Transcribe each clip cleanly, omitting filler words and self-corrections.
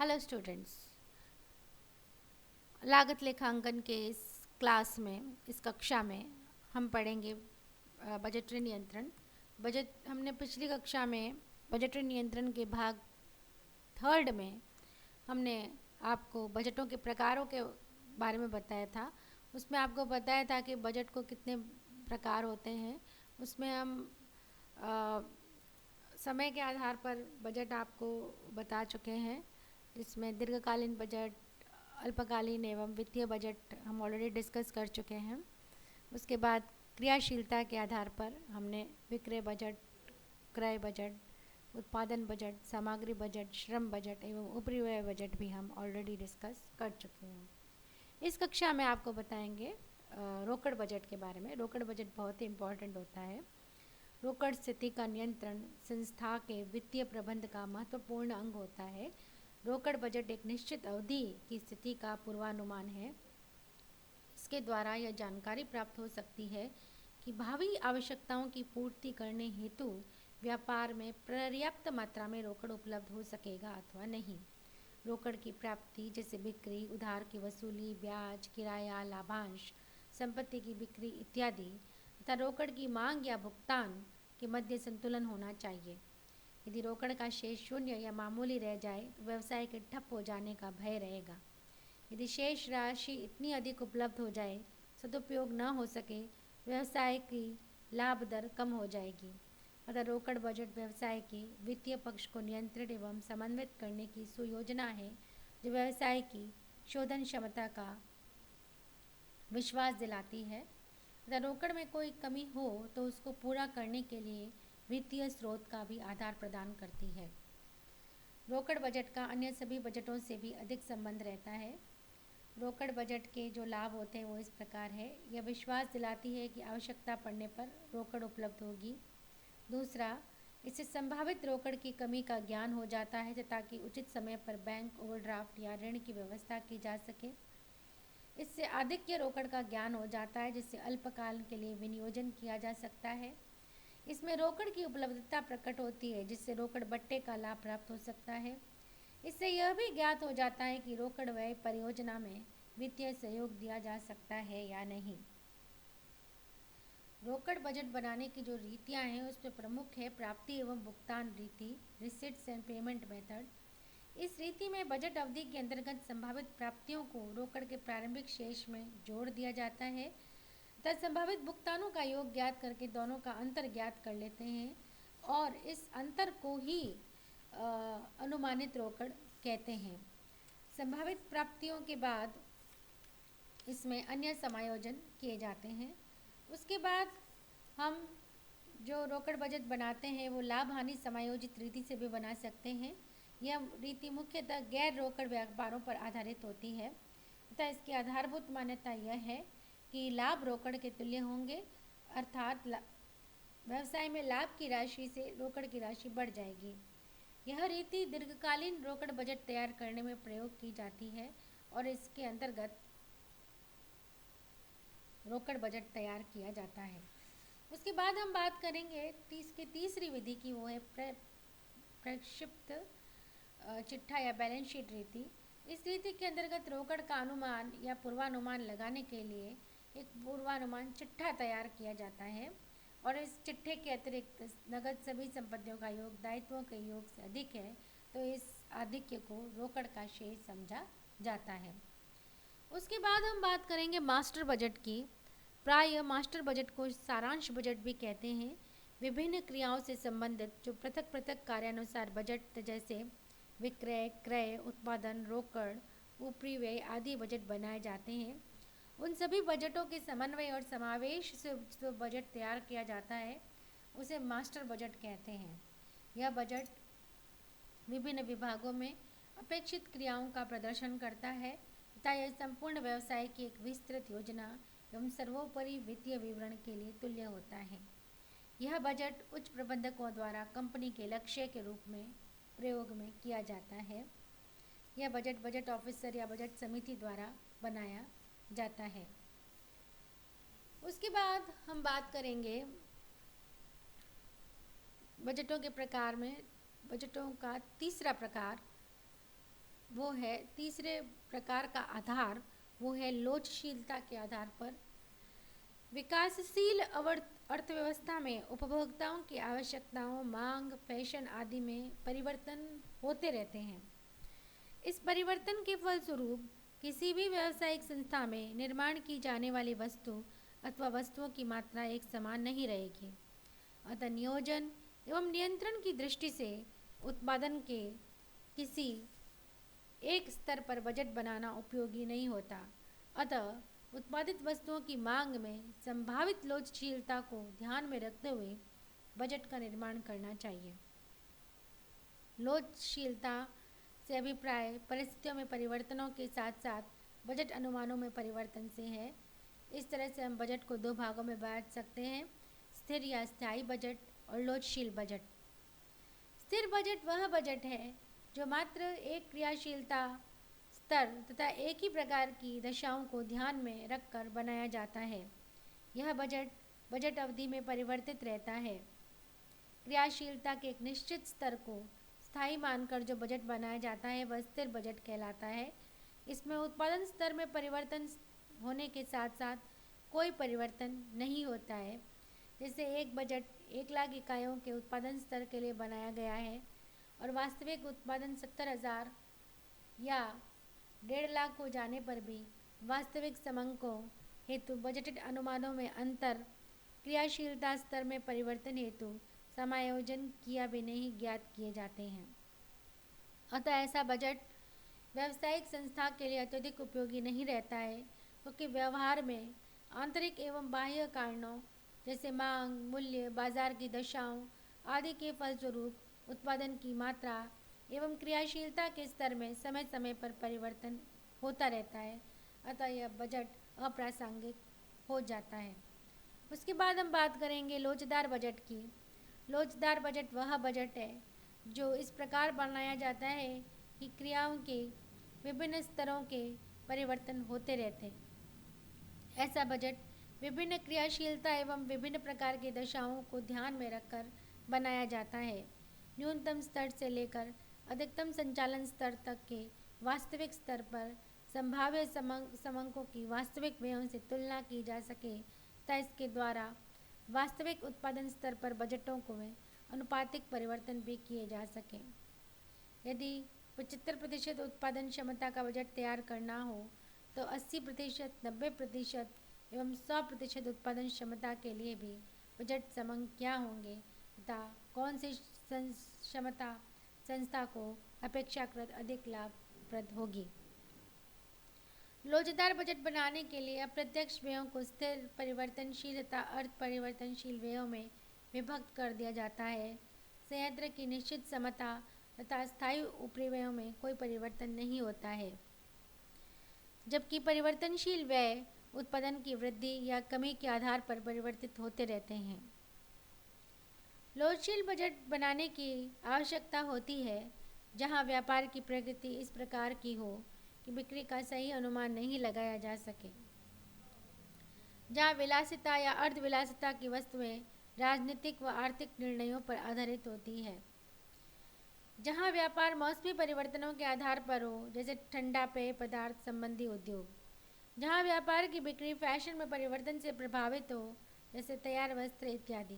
Hello students, लागत लेखांकन के इस क्लास में, इस कक्षा में हम पढ़ेंगे बजटरी नियंत्रण। हमने पिछली कक्षा में बजटरी नियंत्रण के भाग थर्ड में हमने आपको बजटों के प्रकारों के बारे में बताया था। उसमें आपको बताया था कि बजट को कितने प्रकार होते हैं। उसमें हम समय के आधार पर बजट आपको बता चुके हैं, जिसमें दीर्घकालीन बजट, अल्पकालीन एवं वित्तीय बजट हम ऑलरेडी डिस्कस कर चुके हैं। उसके बाद क्रियाशीलता के आधार पर हमने विक्रय बजट, क्रय बजट, उत्पादन बजट, सामग्री बजट, श्रम बजट एवं उपरिव्यय बजट भी हम ऑलरेडी डिस्कस कर चुके हैं। इस कक्षा में आपको बताएंगे रोकड़ बजट के बारे में। रोकड़ बजट बहुत ही इम्पोर्टेंट होता है। रोकड़ स्थिति का नियंत्रण संस्था के वित्तीय प्रबंध का महत्वपूर्ण अंग होता है। रोकड़ बजट एक निश्चित अवधि की स्थिति का पूर्वानुमान है। इसके द्वारा यह जानकारी प्राप्त हो सकती है कि भावी आवश्यकताओं की पूर्ति करने हेतु व्यापार में पर्याप्त मात्रा में रोकड़ उपलब्ध हो सकेगा अथवा नहीं। रोकड़ की प्राप्ति जैसे बिक्री, उधार की वसूली, ब्याज, किराया, लाभांश, संपत्ति की बिक्री इत्यादि तथा रोकड़ की मांग या भुगतान के मध्य संतुलन होना चाहिए। यदि रोकड़ का शेष शून्य या मामूली रह जाए तो व्यवसाय के ठप हो जाने का भय रहेगा। यदि शेष राशि इतनी अधिक उपलब्ध हो जाए, सदुपयोग न हो सके, व्यवसाय की लाभ दर कम हो जाएगी। अतः रोकड़ बजट व्यवसाय के वित्तीय पक्ष को नियंत्रित एवं समन्वित करने की सुयोजना है, जो व्यवसाय की शोधन क्षमता का विश्वास दिलाती है। अगर रोकड़ में कोई कमी हो तो उसको पूरा करने के लिए वित्तीय स्रोत का भी आधार प्रदान करती है। रोकड़ बजट का अन्य सभी बजटों से भी अधिक संबंध रहता है। रोकड़ बजट के जो लाभ होते हैं वो इस प्रकार है। यह विश्वास दिलाती है कि आवश्यकता पड़ने पर रोकड़ उपलब्ध होगी। दूसरा, इससे संभावित रोकड़ की कमी का ज्ञान हो जाता है ताकि उचित समय पर बैंक ओवरड्राफ्ट या ऋण की व्यवस्था की जा सके। इससे आधिक्य रोकड़ का ज्ञान हो जाता है, जिससे अल्पकाल के लिए विनियोजन किया जा सकता है। इसमें रोकड़ की उपलब्धता प्रकट होती है, जिससे रोकड़ बट्टे का लाभ प्राप्त हो सकता है। इससे यह भी ज्ञात हो जाता है कि रोकड़ व्यय परियोजना में वित्तीय सहयोग दिया जा सकता है या नहीं। रोकड़ बजट बनाने की जो रीतियां हैं उसमें प्रमुख है प्राप्ति एवं भुगतान रीति, रिसिट्स एंड पेमेंट मेथड। इस रीति में बजट अवधि के अंतर्गत संभावित प्राप्तियों को रोकड़ के प्रारंभिक शेष में जोड़ दिया जाता है तथा संभावित भुगतानों का योग ज्ञात करके दोनों का अंतर ज्ञात कर लेते हैं और इस अंतर को ही अनुमानित रोकड़ कहते हैं। संभावित प्राप्तियों के बाद इसमें अन्य समायोजन किए जाते हैं। उसके बाद हम जो रोकड़ बजट बनाते हैं वो लाभ हानि समायोजित रीति से भी बना सकते हैं। यह रीति मुख्यतः गैर रोकड़ व्यापारों पर आधारित होती है तथा इसकी आधारभूत मान्यता यह है कि लाभ रोकड़ के तुल्य होंगे, अर्थात व्यवसाय में लाभ की राशि से रोकड़ की राशि बढ़ जाएगी। यह रीति दीर्घकालीन रोकड़ बजट तैयार करने में प्रयोग की जाती है और इसके अंतर्गत रोकड़ बजट तैयार किया जाता है। उसके बाद हम बात करेंगे तीसरी विधि की, वो है प्रक्षिप्त चिट्ठा या बैलेंस शीट रीति। इस रीति के अंतर्गत रोकड़ का अनुमान या पूर्वानुमान लगाने के लिए एक पूर्वानुमान चिट्ठा तैयार किया जाता है और इस चिट्ठे के अतिरिक्त नगद सभी संपत्तियों का योग दायित्वों के योग से अधिक है तो इस आधिक्य को रोकड़ का शेष समझा जाता है। उसके बाद हम बात करेंगे मास्टर बजट की। प्रायः मास्टर बजट को सारांश बजट भी कहते हैं। विभिन्न क्रियाओं से संबंधित जो पृथक पृथक कार्यानुसार बजट जैसे विक्रय, क्रय, उत्पादन, रोकड़, उपरिव्यय आदि बजट बनाए जाते हैं, उन सभी बजटों के समन्वय और समावेश से जो बजट तैयार किया जाता है उसे मास्टर बजट कहते हैं। यह बजट विभिन्न विभागों में अपेक्षित क्रियाओं का प्रदर्शन करता है तथा यह संपूर्ण व्यवसाय की एक विस्तृत योजना एवं सर्वोपरि वित्तीय विवरण के लिए तुल्य होता है। यह बजट उच्च प्रबंधकों द्वारा कंपनी के लक्ष्य के रूप में प्रयोग में किया जाता है। यह बजट बजट ऑफिसर या बजट समिति द्वारा बनाया जाता है। उसके बाद हम बात करेंगे बजटों के प्रकार में। बजटों का तीसरा प्रकार वो है तीसरे प्रकार का आधार, वो है लोचशीलता के आधार पर। विकासशील अर्थव्यवस्था में उपभोक्ताओं की आवश्यकताओं, मांग, फैशन आदि में परिवर्तन होते रहते हैं। इस परिवर्तन के फलस्वरूप किसी भी व्यावसायिक संस्था में निर्माण की जाने वाली वस्तु अथवा वस्तुओं की मात्रा एक समान नहीं रहेगी। अतः नियोजन एवं नियंत्रण की दृष्टि से उत्पादन के किसी एक स्तर पर बजट बनाना उपयोगी नहीं होता। अतः उत्पादित वस्तुओं की मांग में संभावित लोचशीलता को ध्यान में रखते हुए बजट का निर्माण करना चाहिए। लोचशीलता से अभिप्राय परिस्थितियों में परिवर्तनों के साथ साथ बजट अनुमानों में परिवर्तन से है। इस तरह से हम बजट को दो भागों में बांट सकते हैं, स्थिर या स्थायी बजट और लोचशील बजट। स्थिर बजट वह बजट है जो मात्र एक क्रियाशीलता स्तर तथा एक ही प्रकार की दशाओं को ध्यान में रखकर बनाया जाता है। यह बजट अवधि में परिवर्तित रहता है। क्रियाशीलता के एक निश्चित स्तर को स्थायी मानकर जो बजट बनाया जाता है वह स्थिर बजट कहलाता है। इसमें उत्पादन स्तर में परिवर्तन होने के साथ साथ कोई परिवर्तन नहीं होता है। जैसे एक बजट 1,00,000 इकाइयों के उत्पादन स्तर के लिए बनाया गया है और वास्तविक उत्पादन 70,000 या 1,50,000 हो जाने पर भी वास्तविक समंकों हेतु बजटेड अनुमानों में अंतर क्रियाशीलता स्तर में परिवर्तन हेतु समायोजन किया बिना ही ज्ञात किए जाते हैं। अतः ऐसा बजट व्यावसायिक संस्था के लिए अत्यधिक उपयोगी नहीं रहता है, क्योंकि व्यवहार में आंतरिक एवं बाह्य कारणों जैसे मांग, मूल्य, बाजार की दशाओं आदि के फलस्वरूप उत्पादन की मात्रा एवं क्रियाशीलता के स्तर में समय समय पर परिवर्तन होता रहता है। अतः यह बजट अप्रासंगिक हो जाता है। उसके बाद हम बात करेंगे लोचदार बजट की। लोचदार बजट वह बजट है जो इस प्रकार बनाया जाता है कि क्रियाओं के विभिन्न स्तरों के परिवर्तन होते रहते हैं। ऐसा बजट विभिन्न क्रियाशीलता एवं विभिन्न प्रकार की दशाओं को ध्यान में रखकर बनाया जाता है। न्यूनतम स्तर से लेकर अधिकतम संचालन स्तर तक के वास्तविक स्तर पर संभाव्य समंकों की वास्तविक व्ययों से तुलना की जा सके तथा इसके द्वारा वास्तविक उत्पादन स्तर पर बजटों को में अनुपातिक परिवर्तन भी किए जा सकें। यदि 75% उत्पादन क्षमता का बजट तैयार करना हो तो 80%, 90% एवं 100% उत्पादन क्षमता के लिए भी बजट समंक क्या होंगे तथा कौन सी क्षमता संस्था को अपेक्षाकृत अधिक लाभप्रद होगी। लोचदार बजट बनाने के लिए अप्रत्यक्ष व्ययों को स्थिर परिवर्तनशील तथा अर्ध परिवर्तनशील व्ययों में विभक्त कर दिया जाता है। संयंत्र की निश्चित क्षमता तथा स्थायी ऊपरी व्ययों में कोई परिवर्तन नहीं होता है, जबकि परिवर्तनशील व्यय उत्पादन की वृद्धि या कमी के आधार पर परिवर्तित होते रहते हैं। लोचशील बजट बनाने की आवश्यकता होती है जहां व्यापार की प्रगति इस प्रकार की हो कि बिक्री का सही अनुमान नहीं लगाया जा सके, जहां विलासिता या अर्धविलासिता की वस्तुएं राजनीतिक व आर्थिक निर्णयों पर आधारित होती है, जहां व्यापार मौसमी परिवर्तनों के आधार पर हो जैसे ठंडा पेय पदार्थ संबंधी उद्योग, जहां व्यापार की बिक्री फैशन में परिवर्तन से प्रभावित हो जैसे तैयार वस्त्र इत्यादि,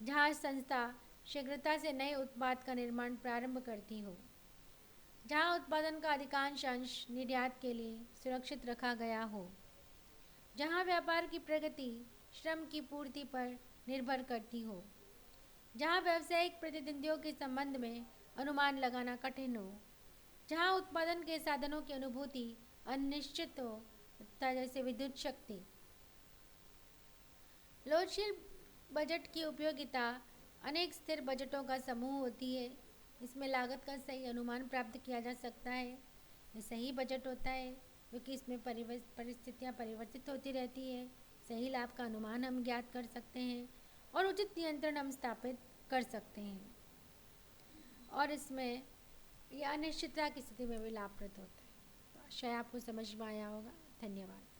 जहां संस्था शीघ्रता से नए उत्पाद का निर्माण प्रारंभ करती हो, जहां उत्पादन का अधिकांश अंश निर्यात के लिए सुरक्षित रखा गया हो, जहां व्यापार की प्रगति श्रम की पूर्ति पर निर्भर करती हो, जहां व्यावसायिक प्रतिद्वंदियों के संबंध में अनुमान लगाना कठिन हो, जहां उत्पादन के साधनों की अनुभूति अनिश्चित हो तथा जैसे विद्युत शक्ति। लोचशील बजट की उपयोगिता अनेक स्थिर बजटों का समूह होती है। इसमें लागत का सही अनुमान प्राप्त किया जा सकता है। यह सही बजट होता है क्योंकि इसमें परिस्थितियाँ परिवर्तित होती रहती है। सही लाभ का अनुमान हम ज्ञात कर सकते हैं और उचित नियंत्रण हम स्थापित कर सकते हैं, और इसमें यह अनिश्चितता की स्थिति में भी लाभप्रद होता है। तो आशा आपको समझ में आया होगा। धन्यवाद।